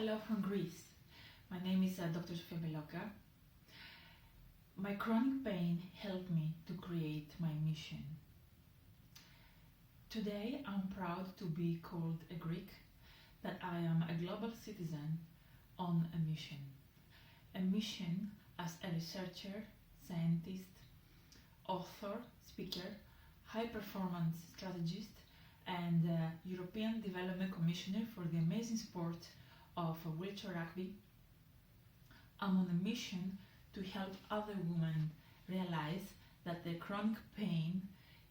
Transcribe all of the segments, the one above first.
Hello from Greece. My name is Dr. Sofia Beloka. My chronic pain helped me to create my mission. Today I'm proud to be called a Greek, that I am a global citizen on a mission. A mission as a researcher, scientist, author, speaker, high performance strategist, and European Development Commissioner for the amazing sport of wheelchair rugby. I'm on a mission to help other women realize that their chronic pain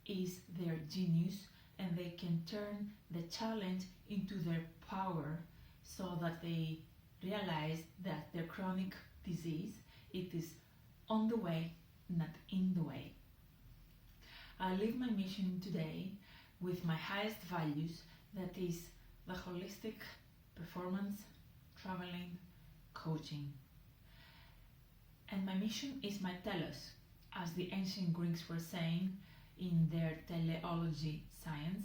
is their genius and they can turn the challenge into their power, so that they realize that their chronic disease, it is on the way, not in the way. I live my mission today with my highest values, that is the holistic performance, traveling, coaching. And my mission is my telos, as the ancient Greeks were saying in their teleology science,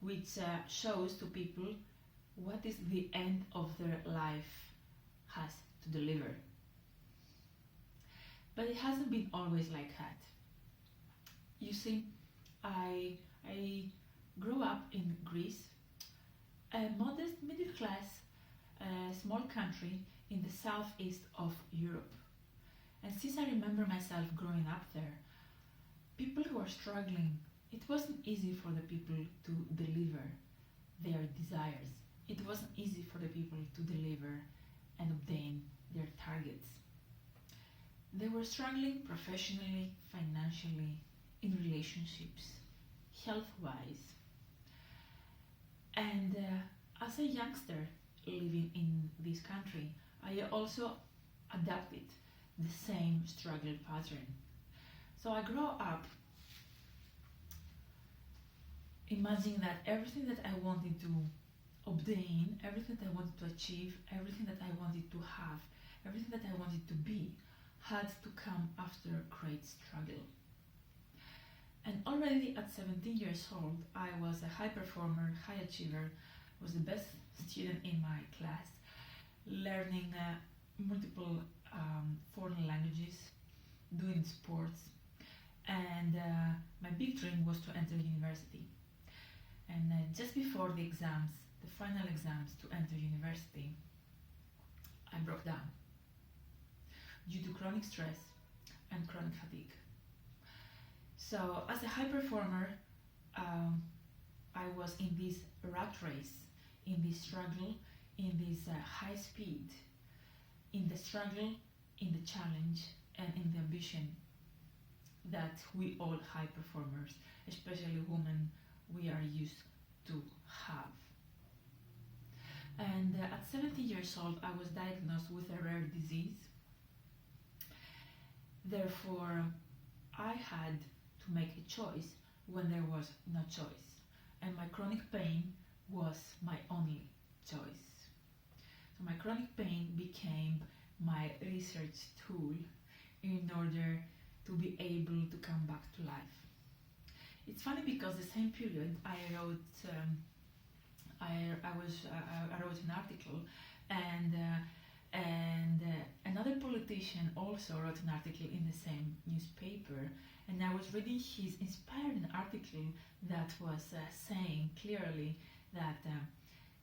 which shows to people what is the end of their life has to deliver. But it hasn't been always like that. You see, I grew up in Greece, a modest middle class small country in the southeast of Europe. And since I remember myself growing up there, people who are struggling, it wasn't easy for the people to deliver their desires. It wasn't easy for the people to deliver and obtain their targets. They were struggling professionally, financially, in relationships, health-wise. And as a youngster living in this country, I also adapted the same struggle pattern. So I grew up imagining that everything that I wanted to obtain, everything that I wanted to achieve, everything that I wanted to have, everything that I wanted to be, had to come after great struggle. And already at 17 years old, I was a high performer, high achiever, was the best student in my class, learning multiple foreign languages, doing sports, and my big dream was to enter university. And just before the exams, the final exams to enter university, I broke down due to chronic stress and chronic fatigue. So as a high performer, I was in this rat race, in this struggle, in this high speed, in the struggle, in the challenge, and in the ambition that we all high performers, especially women, we are used to have. And at 70 years old, I was diagnosed with a rare disease. Therefore, I had to make a choice when there was no choice. And my chronic pain was my only choice. So my chronic pain became my research tool in order to be able to come back to life. It's funny because the same period I wrote an article, and another politician also wrote an article in the same newspaper, and I was reading his inspiring article that was saying clearly that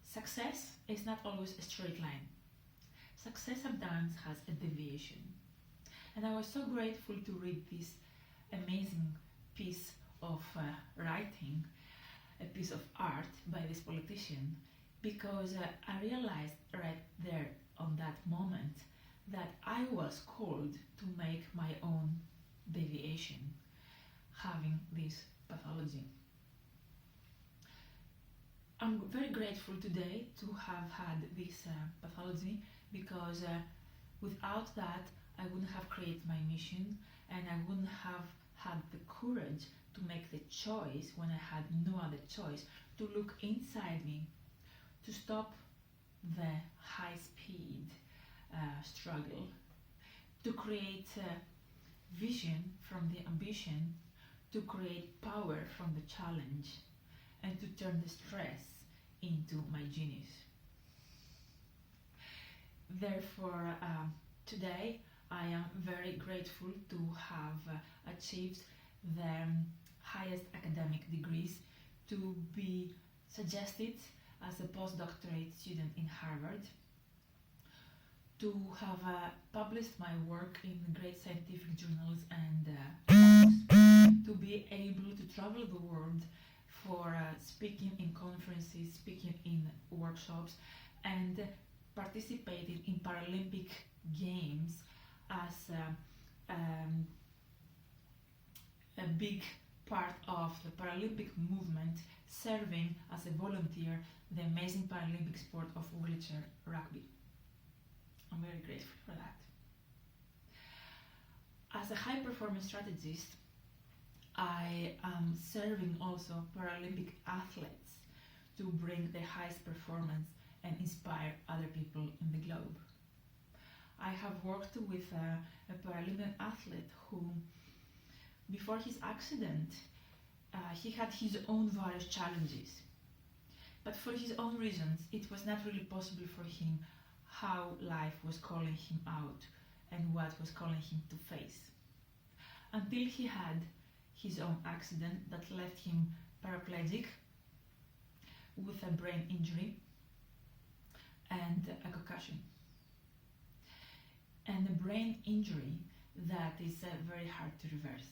success is not always a straight line. Success sometimes has a deviation. And I was so grateful to read this amazing piece of writing, a piece of art by this politician, because I realized right there on that moment that I was called to make my own deviation, having this pathology. I'm very grateful today to have had this pathology, because without that I wouldn't have created my mission, and I wouldn't have had the courage to make the choice when I had no other choice, to look inside me, to stop the high speed struggle, to create vision from the ambition, to create power from the challenge, and to turn the stress into my genius. Therefore, today I am very grateful to have achieved the highest academic degrees, to be suggested as a postdoctorate student in Harvard, to have published my work in great scientific journals and books, to be able to travel the world for speaking in conferences, speaking in workshops, and participating in Paralympic Games as a big part of the Paralympic movement, serving as a volunteer the amazing Paralympic sport of wheelchair rugby. I'm very grateful for that. As a high performance strategist, I am serving also Paralympic athletes to bring the highest performance and inspire other people in the globe. I have worked with a Paralympic athlete who, before his accident, he had his own various challenges. But for his own reasons, it was not really possible for him how life was calling him out and what was calling him to face. Until he had his own accident that left him paraplegic with a brain injury and a concussion. And a brain injury that is very hard to reverse.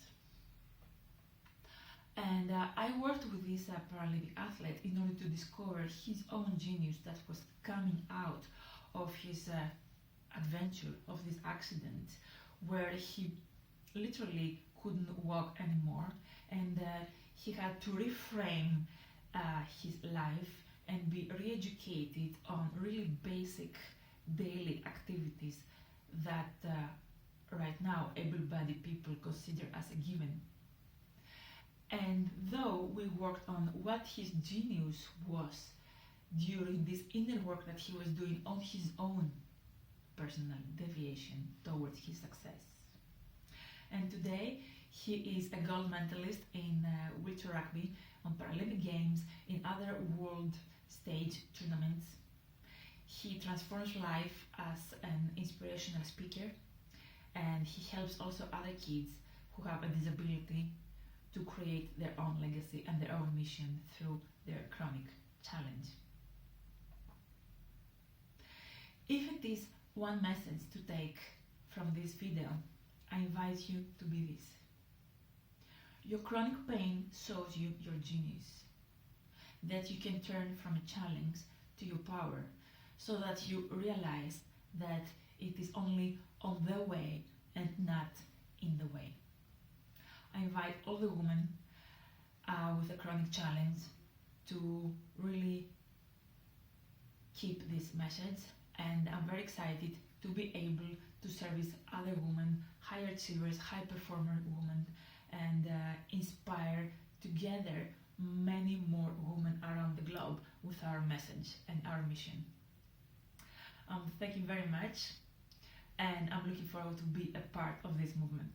And I worked with this Paralympic athlete in order to discover his own genius that was coming out of his adventure, of this accident, where he literally couldn't walk anymore, and he had to reframe his life and be re-educated on really basic daily activities that right now able-bodied people consider as a given. And though we worked on what his genius was during this inner work that he was doing on his own personal deviation towards his success. And today he is a gold medalist in wheelchair rugby, on Paralympic Games, in other world stage tournaments. He transforms life as an inspirational speaker, and he helps also other kids who have a disability to create their own legacy and their own mission through their chronic challenge. If it is one message to take from this video, I invite you to be this. Your chronic pain shows you your genius, that you can turn from a challenge to your power, so that you realize that it is only on the way and not in the way. I invite all the women with a chronic challenge to really keep this message, and I'm very excited to be able to service other women, high achievers, high performer women, and inspire together many more women around the globe with our message and our mission. Thank you very much, and I'm looking forward to be a part of this movement.